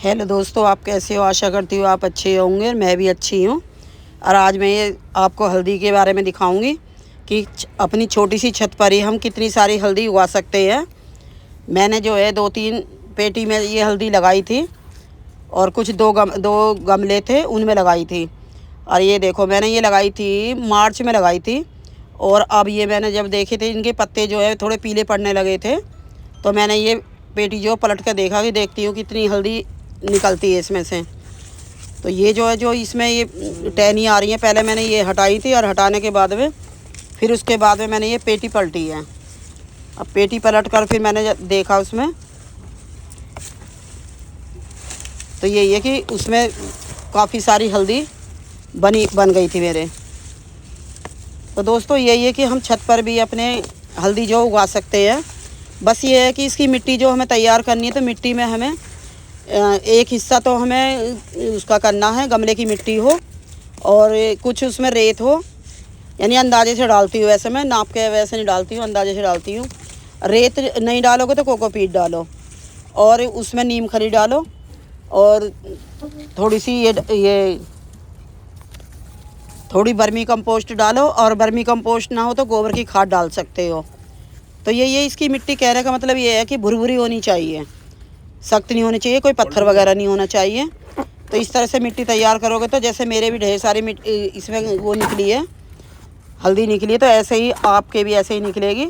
Hello दोस्तों, आप कैसे हो? आशा करती हूँ आप अच्छे होंगे। मैं भी अच्छी हूँ। और आज मैं ये आपको हल्दी के बारे में दिखाऊंगी कि अपनी छोटी सी छत पर ही हम कितनी सारी हल्दी उगा सकते हैं। मैंने जो है 2-3 पेटी में ये हल्दी लगाई थी और कुछ दो गमले थे उनमें लगाई थी। और ये देखो, मैंने ये लगाई थी मार्च में लगाई थी। और अब ये मैंने जब देखे थे इनके पत्ते जो है थोड़े पीले पड़ने लगे थे, तो मैंने ये पेटी जो पलट कर देखा कि देखती हूँ कितनी हल्दी निकलती है इसमें से। तो ये जो है, जो इसमें ये टहनी आ रही है, पहले मैंने ये हटाई थी और हटाने के बाद में फिर उसके बाद में मैंने ये पेटी पलटी है। अब पेटी पलट कर फिर मैंने देखा उसमें, तो यही है कि उसमें काफ़ी सारी हल्दी बन गई थी मेरे। तो दोस्तों यही है कि हम छत पर भी अपने हल्दी जो उगा सकते हैं। बस ये है कि इसकी मिट्टी जो हमें तैयार करनी है, तो मिट्टी में हमें एक हिस्सा तो हमें उसका करना है, गमले की मिट्टी हो और कुछ उसमें रेत हो। यानी अंदाजे से डालती हूँ, वैसे मैं नाप के वैसे नहीं डालती हूँ, अंदाजे से डालती हूँ। रेत नहीं डालोगे तो कोकोपीट डालो और उसमें नीम खली डालो और थोड़ी सी ये थोड़ी बर्मी कंपोस्ट डालो, और बर्मी कंपोस्ट ना हो तो गोबर की खाद डाल सकते हो। तो ये इसकी मिट्टी कहने का मतलब ये है कि भुरभुरी होनी चाहिए, सख्त नहीं होनी चाहिए, कोई पत्थर वगैरह नहीं होना चाहिए। तो इस तरह से मिट्टी तैयार करोगे तो जैसे मेरे भी ढेर सारी मिट्टी इसमें वो निकली है, हल्दी निकली है, तो ऐसे ही आपके भी ऐसे ही निकलेगी।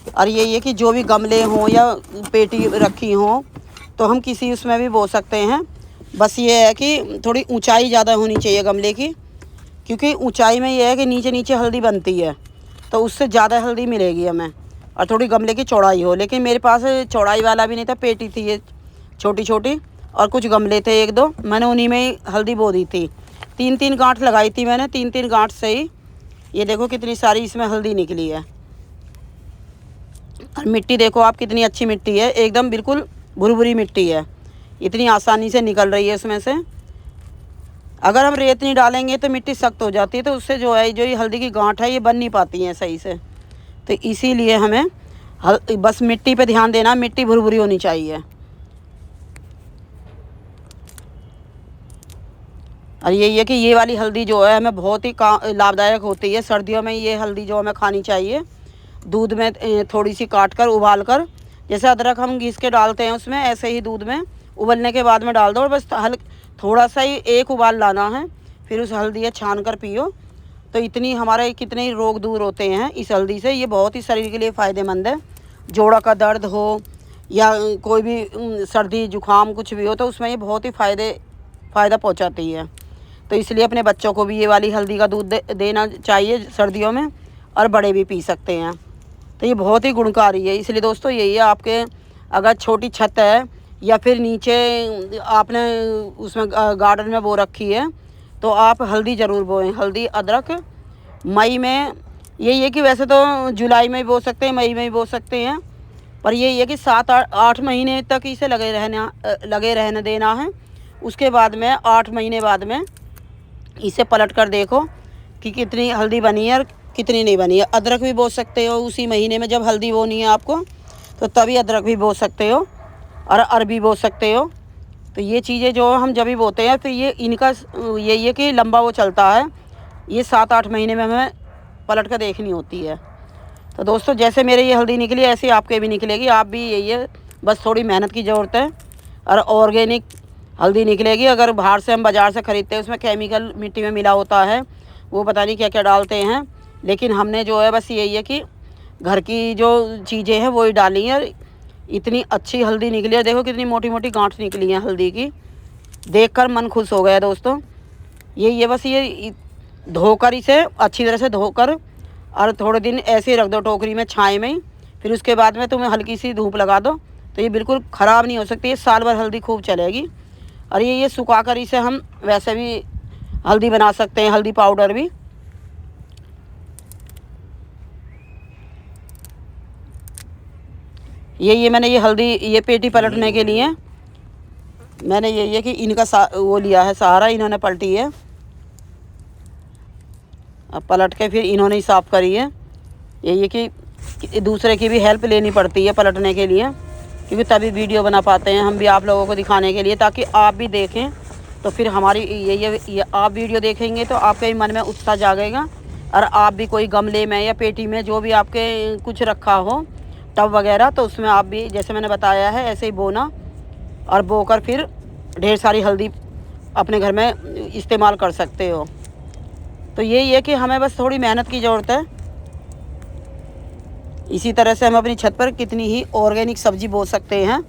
और ये कि जो भी गमले हों या पेटी रखी हों तो हम किसी उसमें भी बो सकते हैं। बस ये है कि थोड़ी ऊंचाई ज़्यादा होनी चाहिए गमले की, क्योंकि ऊंचाई में ये है कि नीचे नीचे हल्दी बनती है, तो उससे ज़्यादा हल्दी मिलेगी हमें। और थोड़ी गमले की चौड़ाई हो, लेकिन मेरे पास चौड़ाई वाला भी नहीं था, पेटी थी ये छोटी छोटी और कुछ गमले थे 1-2, मैंने उन्हीं में ही हल्दी बो दी थी। 3-3 गांठ लगाई थी मैंने, 3-3 गांठ से ही ये देखो कितनी सारी इसमें हल्दी निकली है। और मिट्टी देखो आप कितनी अच्छी मिट्टी है, एकदम बिल्कुल भुरभुरी मिट्टी है, इतनी आसानी से निकल रही है उसमें से। अगर हम रेत नहीं डालेंगे तो मिट्टी सख्त हो जाती है, तो उससे जो है जो ये हल्दी की गांठ है ये बन नहीं पाती हैं सही से। तो इसीलिए हमें बस मिट्टी पे ध्यान देना, मिट्टी भुरभुरी होनी चाहिए। और यही है कि ये वाली हल्दी जो है हमें बहुत ही लाभदायक होती है। सर्दियों में ये हल्दी जो हमें खानी चाहिए, दूध में थोड़ी सी काट कर उबाल कर, जैसे अदरक हम घिस के डालते हैं उसमें, ऐसे ही दूध में उबलने के बाद में डाल दो और बस थोड़ा सा ही एक उबाल लाना है, फिर उस हल्दी छान कर पियो। तो इतनी हमारे कितने ही रोग दूर होते हैं इस हल्दी से। ये बहुत ही शरीर के लिए फ़ायदेमंद है। जोड़ा का दर्द हो या कोई भी सर्दी जुकाम कुछ भी हो, तो उसमें ये बहुत ही फ़ायदा पहुंचाती है। तो इसलिए अपने बच्चों को भी ये वाली हल्दी का दूध देना चाहिए सर्दियों में, और बड़े भी पी सकते हैं। तो ये बहुत ही गुणकारी है। इसलिए दोस्तों यही है, आपके अगर छोटी छत है या फिर नीचे आपने उसमें गार्डन में बो रखी है, तो आप हल्दी ज़रूर बोएं। हल्दी अदरक मई में, यही है कि वैसे तो जुलाई में भी बो सकते हैं, मई में भी बो सकते हैं, पर यही है कि 7-8 महीने तक इसे लगे रहने देना है। उसके बाद में 8 महीने बाद में इसे पलट कर देखो कि कितनी हल्दी बनी है और कितनी नहीं बनी है। अदरक भी बो सकते हो उसी महीने में, जब हल्दी बोनी है आपको तो तभी अदरक भी बो सकते हो और अरबी बो सकते हो। तो ये चीज़ें जो हम जब भी बोते हैं, तो ये इनका यही है कि लंबा वो चलता है, ये 7-8 महीने में हमें पलट कर देखनी होती है। तो दोस्तों जैसे मेरे ये हल्दी निकली ऐसे आपके भी निकलेगी। आप भी यही है, बस थोड़ी मेहनत की ज़रूरत है और ऑर्गेनिक हल्दी निकलेगी। अगर बाहर से हम बाज़ार से ख़रीदते हैं उसमें केमिकल मिट्टी में मिला होता है, वो पता नहीं क्या क्या डालते हैं। लेकिन हमने जो है बस यही है कि घर की जो चीज़ें हैं वही डाली हैं। इतनी अच्छी हल्दी निकली है, देखो कितनी मोटी मोटी गांठ निकली हैं हल्दी की, देखकर मन खुश हो गया दोस्तों। यही है बस, ये धोकर इसे अच्छी तरह से धोकर और थोड़े दिन ऐसे ही रख दो टोकरी में छाए में, फिर उसके बाद में तुम्हें हल्की सी धूप लगा दो, तो ये बिल्कुल ख़राब नहीं हो सकती। ये साल भर हल्दी खूब चलेगी। और ये सुखा कर इसे हम वैसे भी हल्दी बना सकते हैं, हल्दी पाउडर भी। ये मैंने ये हल्दी ये पेटी पलटने के लिए मैंने ये कि इनका वो लिया है सहारा, इन्होंने पलटी है। अब पलट के फिर इन्होंने ही साफ़ करी है। ये कि दूसरे की भी हेल्प लेनी पड़ती है पलटने के लिए। क्योंकि तभी वीडियो बना पाते हैं हम भी आप लोगों को दिखाने के लिए, ताकि आप भी देखें। तो फिर हमारी ये आप वीडियो देखेंगे तो आपके मन में उत्साह जागेगा, और आप भी कोई गमले में या पेटी में जो भी आपके कुछ रखा हो, टब वगैरह, तो उसमें आप भी जैसे मैंने बताया है ऐसे ही बोना, और बोकर फिर ढेर सारी हल्दी अपने घर में इस्तेमाल कर सकते हो। तो यही है कि हमें बस थोड़ी मेहनत की ज़रूरत है। इसी तरह से हम अपनी छत पर कितनी ही ऑर्गेनिक सब्जी बो सकते हैं।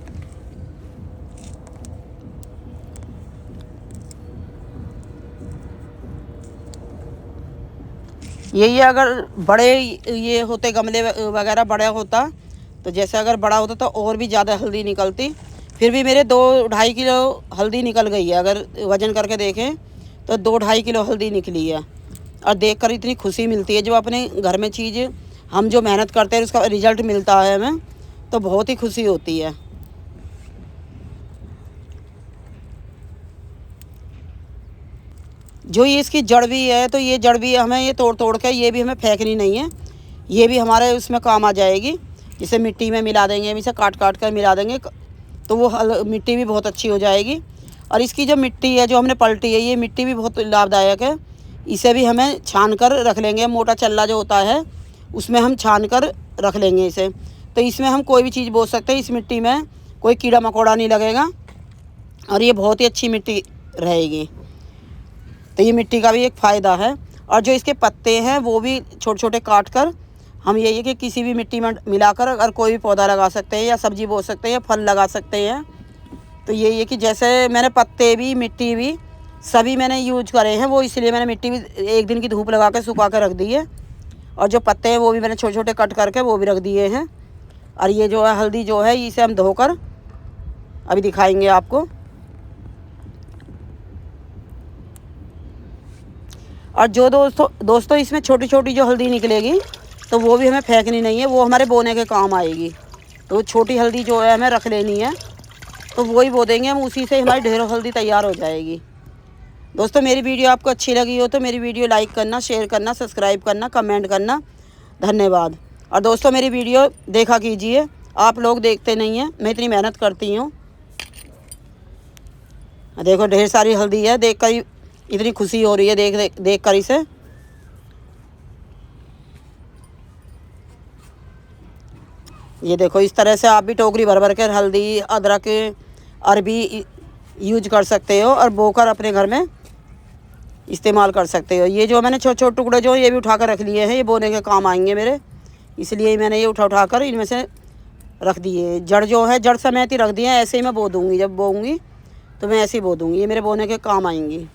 यही है, अगर बड़े ये होते गमले वगैरह बड़ा होता, तो जैसे अगर बड़ा होता तो और भी ज़्यादा हल्दी निकलती। फिर भी मेरे 2-2.5 किलो हल्दी निकल गई है। अगर वज़न करके देखें तो 2-2.5 किलो हल्दी निकली है। और देखकर इतनी खुशी मिलती है, जो अपने घर में चीज़ हम जो मेहनत करते हैं उसका रिज़ल्ट मिलता है हमें, तो बहुत ही खुशी होती है। जो ये इसकी जड़ भी है, तो ये जड़ भी हमें ये तोड़ तोड़ के ये भी हमें फेंकनी नहीं है, ये भी हमारे उसमें काम आ जाएगी। जिसे मिट्टी में मिला देंगे, हम इसे काट काट कर मिला देंगे तो वो मिट्टी भी बहुत अच्छी हो जाएगी। और इसकी जो मिट्टी है जो हमने पलटी है, ये मिट्टी भी बहुत लाभदायक है। इसे भी हमें छान कर रख लेंगे, मोटा चल्ला जो होता है उसमें हम छान कर रख लेंगे इसे। तो इसमें हम कोई भी चीज़ बो सकते हैं, इस मिट्टी में कोई कीड़ा मकोड़ा नहीं लगेगा, और ये बहुत ही अच्छी मिट्टी रहेगी। तो ये मिट्टी का भी एक फ़ायदा है। और जो इसके पत्ते हैं वो भी छोटे छोटे काट कर हम यही है कि किसी भी मिट्टी में मिलाकर अगर कोई भी पौधा लगा सकते हैं, या सब्जी बो सकते हैं, या फल लगा सकते हैं। तो यही है कि जैसे मैंने पत्ते भी मिट्टी भी सभी मैंने यूज करे हैं, वो इसलिए मैंने मिट्टी भी 1 दिन की धूप लगा कर सुखा कर रख दी है, और जो पत्ते हैं वो भी मैंने छोटे छोटे कट करके वो भी रख दिए हैं। और ये जो है हल्दी जो है, इसे हम धोकर अभी दिखाएंगे आपको। और जो दोस्तों इसमें छोटी छोटी जो हल्दी निकलेगी, तो वो भी हमें फेंकनी नहीं है, वो हमारे बोने के काम आएगी। तो छोटी हल्दी जो है हमें रख लेनी है, तो वही बो देंगे हम, उसी से हमारी ढेरों हल्दी तैयार हो जाएगी। दोस्तों मेरी वीडियो आपको अच्छी लगी हो तो मेरी वीडियो लाइक करना, शेयर करना, सब्सक्राइब करना, कमेंट करना। धन्यवाद। और दोस्तों मेरी वीडियो देखा कीजिए, आप लोग देखते नहीं हैं, मैं इतनी मेहनत करती हूँ। देखो ढेर सारी हल्दी है, देख कर इतनी खुशी हो रही है देख कर इसे। ये देखो इस तरह से आप भी टोकरी भर भर कर हल्दी, अदरक, अरबी यूज कर सकते हो, और बोकर अपने घर में इस्तेमाल कर सकते हो। ये जो मैंने छोटे छोटे टुकड़े जो ये भी उठा कर रख लिए हैं, ये बोने के काम आएंगे मेरे, इसलिए मैंने ये उठा कर इनमें से रख दिए। जड़ जो है जड़ समेत ही रख दिए, ऐसे ही मैं बो दूँगी, जब बोऊँगी तो मैं ऐसे ही बो दूँगी, ये मेरे बोने के काम आएंगी।